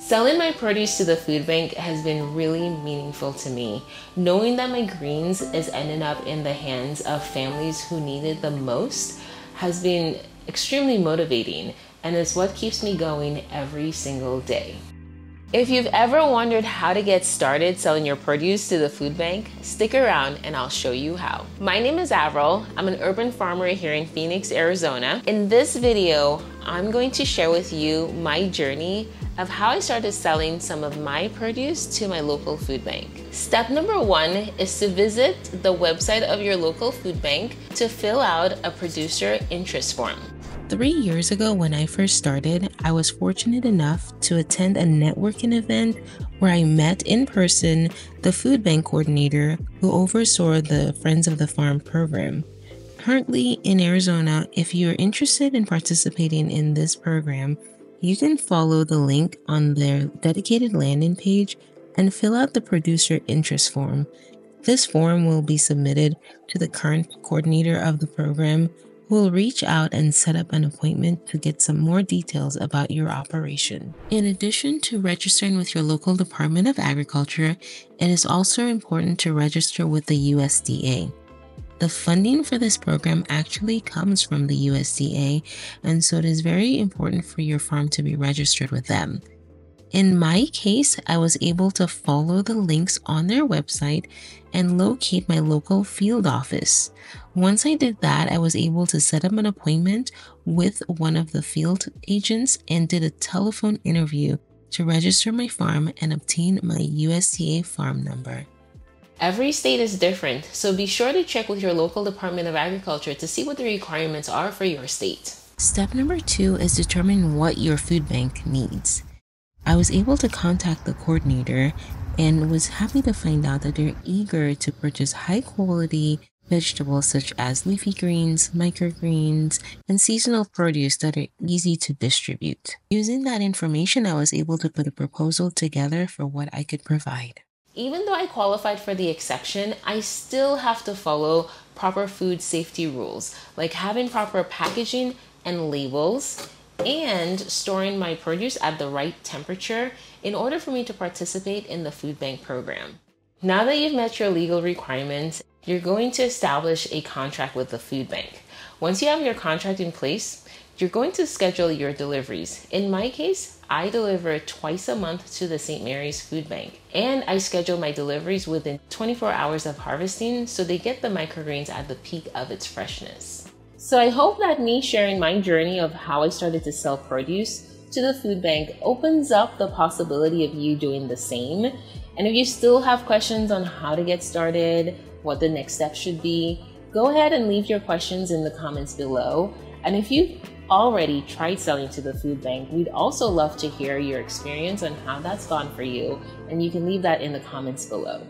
Selling my produce to the food bank has been really meaningful to me. Knowing that my greens is ending up in the hands of families who need it the most has been extremely motivating, and is what keeps me going every single day. If you've ever wondered how to get started selling your produce to the food bank, stick around and I'll show you how. My name is Avrile. I'm an urban farmer here in Phoenix, Arizona. In this video, I'm going to share with you my journey of how I started selling some of my produce to my local food bank. Step number 1 is to visit the website of your local food bank to fill out a producer interest form. 3 years ago when I first started, I was fortunate enough to attend a networking event where I met in person the food bank coordinator who oversaw the Friends of the Farm program. Currently in Arizona, if you're interested in participating in this program, you can follow the link on their dedicated landing page and fill out the producer interest form. This form will be submitted to the current coordinator of the program, who will reach out and set up an appointment to get some more details about your operation. In addition to registering with your local Department of Agriculture, it is also important to register with the USDA. The funding for this program actually comes from the USDA, and so it is very important for your farm to be registered with them. In my case, I was able to follow the links on their website and locate my local field office. Once I did that, I was able to set up an appointment with one of the field agents and did a telephone interview to register my farm and obtain my USDA farm number. Every state is different, so be sure to check with your local Department of Agriculture to see what the requirements are for your state. Step number 2 is determine what your food bank needs. I was able to contact the coordinator and was happy to find out that they're eager to purchase high-quality vegetables such as leafy greens, microgreens, and seasonal produce that are easy to distribute. Using that information, I was able to put a proposal together for what I could provide. Even though I qualified for the exception, I still have to follow proper food safety rules, like having proper packaging and labels, and storing my produce at the right temperature in order for me to participate in the food bank program. Now that you've met your legal requirements, you're going to establish a contract with the food bank. Once you have your contract in place, you're going to schedule your deliveries. In my case, I deliver twice a month to the St. Mary's Food Bank, and I schedule my deliveries within 24 hours of harvesting so they get the microgreens at the peak of its freshness. So I hope that me sharing my journey of how I started to sell produce to the food bank opens up the possibility of you doing the same. And if you still have questions on how to get started, what the next step should be, go ahead and leave your questions in the comments below. And if you've already tried selling to the food bank, we'd also love to hear your experience on how that's gone for you, and you can leave that in the comments below.